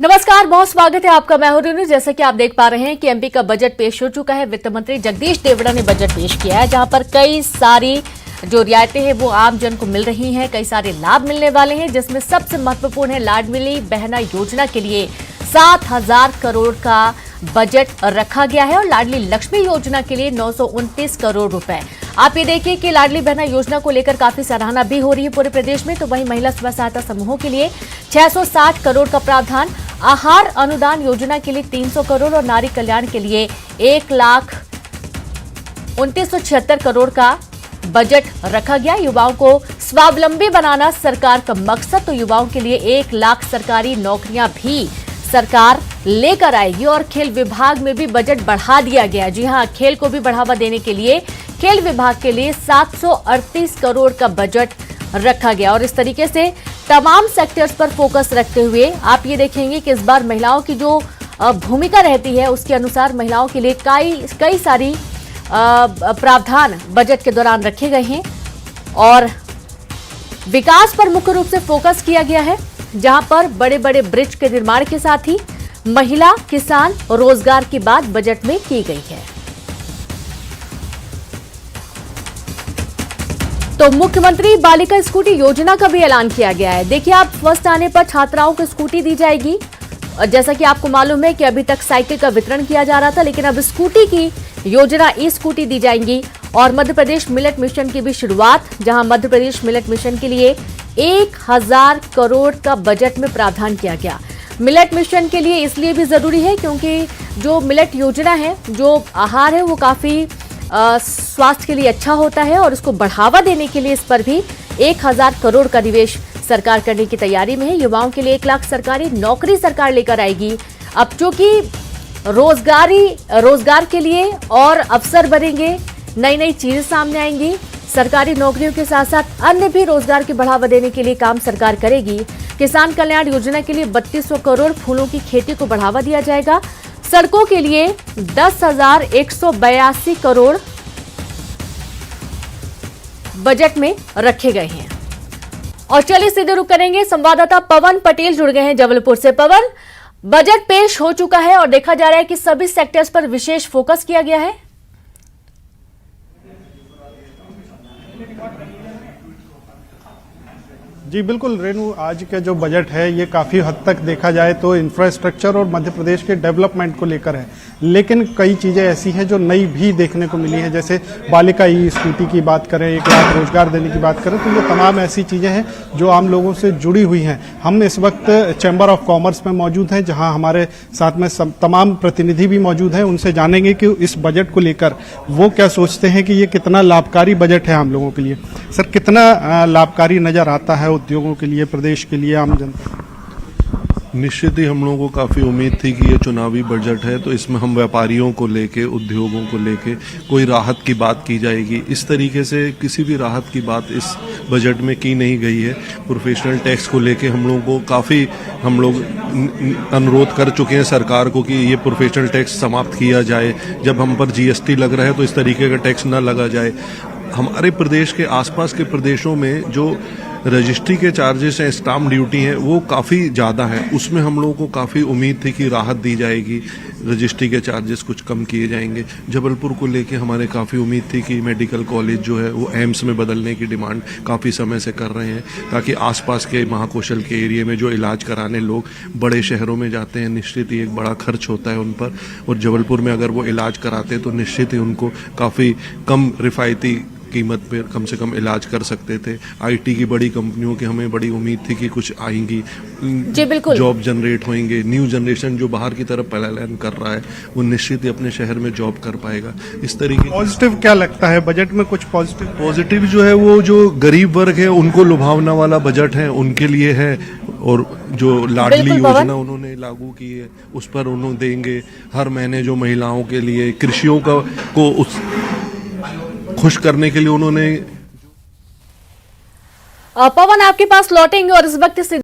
नमस्कार, बहुत स्वागत है आपका। मैं हूं रेनू। जैसा कि आप देख पा रहे हैं कि एमपी का बजट पेश हो चुका है। वित्त मंत्री जगदीश देवड़ा ने बजट पेश किया है, जहां पर कई सारी जो रियायतें हैं वो आम जन को मिल रही हैं, कई सारे लाभ मिलने वाले हैं, जिसमें सबसे महत्वपूर्ण है लाडली बहना योजना के लिए 7,000 करोड़ का बजट रखा गया है और लाडली लक्ष्मी योजना के लिए 929 करोड़ रुपए। आप ये देखिए कि लाडली बहना योजना को लेकर काफी सराहना भी हो रही है पूरे प्रदेश में। तो वहीं महिला स्व सहायता समूहों के लिए 660 करोड़ का प्रावधान, आहार अनुदान योजना के लिए 300 करोड़ और नारी कल्याण के लिए 1,29,76 करोड़ का बजट रखा गया। युवाओं को स्वावलंबी बनाना सरकार का मकसद, तो युवाओं के लिए 1 लाख सरकारी नौकरियां भी सरकार लेकर आएगी और खेल विभाग में भी बजट बढ़ा दिया गया। जी हां, खेल को भी बढ़ावा देने के लिए खेल विभाग के लिए 738 करोड़ का बजट रखा गया और इस तरीके से तमाम सेक्टर्स पर फोकस रखते हुए आप ये देखेंगे कि इस बार महिलाओं की जो भूमिका रहती है उसके अनुसार महिलाओं के लिए कई सारी प्रावधान बजट के दौरान रखे गए हैं और विकास पर मुख्य रूप से फोकस किया गया है, जहां पर बड़े बड़े ब्रिज के निर्माण के साथ ही महिला, किसान, रोजगार की बात बजट में की गई है। तो मुख्यमंत्री बालिका स्कूटी योजना का भी ऐलान किया गया है। देखिए, आप फर्स्ट आने पर छात्राओं को स्कूटी दी जाएगी। जैसा कि आपको मालूम है कि अभी तक साइकिल का वितरण किया जा रहा था, लेकिन अब स्कूटी की योजना ई स्कूटी दी जाएंगी। और मध्य प्रदेश मिलेट मिशन की भी शुरुआत, जहां मध्य प्रदेश मिलेट मिशन के लिए 1,000 करोड़ का बजट में प्रावधान किया गया। मिलेट मिशन के लिए इसलिए भी जरूरी है क्योंकि जो मिलेट योजना है, जो आहार है, वो काफी स्वास्थ्य के लिए अच्छा होता है और उसको बढ़ावा देने के लिए इस पर भी 1,000 करोड़ का निवेश सरकार करने की तैयारी में है। युवाओं के लिए 1 लाख सरकारी नौकरी सरकार लेकर आएगी। अब चूंकि रोजगार के लिए और अवसर बनेंगे, नई नई चीजें सामने आएंगी। सरकारी नौकरियों के साथ साथ अन्य भी रोजगार की बढ़ावा देने के लिए काम सरकार करेगी। किसान कल्याण योजना के लिए 3200 करोड़, फूलों की खेती को बढ़ावा दिया जाएगा। सड़कों के लिए 10,182 करोड़ बजट में रखे गए हैं। और चलिए सीधे रुक करेंगे, संवाददाता पवन पटेल जुड़ गए हैं जबलपुर से। पवन, बजट पेश हो चुका है और देखा जा रहा है कि सभी सेक्टर्स पर विशेष फोकस किया गया है। जी बिल्कुल रेनू, आज का जो बजट है ये काफ़ी हद तक देखा जाए तो इंफ्रास्ट्रक्चर और मध्य प्रदेश के डेवलपमेंट को लेकर है, लेकिन कई चीज़ें ऐसी हैं जो नई भी देखने को मिली हैं। जैसे बालिका ई स्कूटी की बात करें, 1 लाख रोजगार देने की बात करें, तो ये तमाम ऐसी चीज़ें हैं जो आम लोगों से जुड़ी हुई हैं। हम इस वक्त चैम्बर ऑफ कॉमर्स में मौजूद हैं, जहाँ हमारे साथ में तमाम प्रतिनिधि भी मौजूद हैं। उनसे जानेंगे कि इस बजट को लेकर वो क्या सोचते हैं कि ये कितना लाभकारी बजट है हम लोगों के लिए। सर, कितना लाभकारी नज़र आता है उद्योगों के लिए, प्रदेश के लिए, आम जनता? निश्चित ही हम लोगों को काफ़ी उम्मीद थी कि ये चुनावी बजट है तो इसमें हम व्यापारियों को लेके, उद्योगों को लेके कोई राहत की बात की जाएगी। इस तरीके से किसी भी राहत की बात इस बजट में की नहीं गई है। प्रोफेशनल टैक्स को लेके हम लोग अनुरोध कर चुके हैं सरकार को कि ये प्रोफेशनल टैक्स समाप्त किया जाए। जब हम पर जीएसटी लग रहा है तो इस तरीके का टैक्स न लगा जाए। हमारे प्रदेश के आसपास के प्रदेशों में जो रजिस्ट्री के चार्जेस हैं, स्टाम्प ड्यूटी है, वो काफ़ी ज़्यादा है। उसमें हम लोगों को काफ़ी उम्मीद थी कि राहत दी जाएगी, रजिस्ट्री के चार्जेस कुछ कम किए जाएंगे। जबलपुर को लेके हमारे काफ़ी उम्मीद थी कि मेडिकल कॉलेज जो है वो एम्स में बदलने की डिमांड काफ़ी समय से कर रहे हैं, ताकि आसपास के महाकौशल के एरिया में जो इलाज कराने लोग बड़े शहरों में जाते हैं, निश्चित ही एक बड़ा खर्च होता है उन पर, और जबलपुर में अगर वो इलाज कराते तो निश्चित ही उनको काफ़ी कम रिफायती कीमत पर कम से कम इलाज कर सकते थे। आईटी की बड़ी कंपनियों की हमें बड़ी उम्मीद थी कि कुछ आएंगी, जी बिल्कुल, जॉब जनरेट होंगे। न्यू जनरेशन जो बाहर की तरफ पलायन कर रहा है वो निश्चित ही अपने शहर में जॉब कर पाएगा। इस तरीके पॉजिटिव क्या लगता है बजट में? कुछ पॉजिटिव जो है वो जो गरीब वर्ग है उनको लुभावना वाला बजट है, उनके लिए है। और जो लाडली योजना उन्होंने लागू की है उस पर उन्होंने देंगे हर महीने। जो महिलाओं के लिए, कृषियों को उस खुश करने के लिए उन्होंने। पवन, आपके पास लौटेंगे और इस वक्त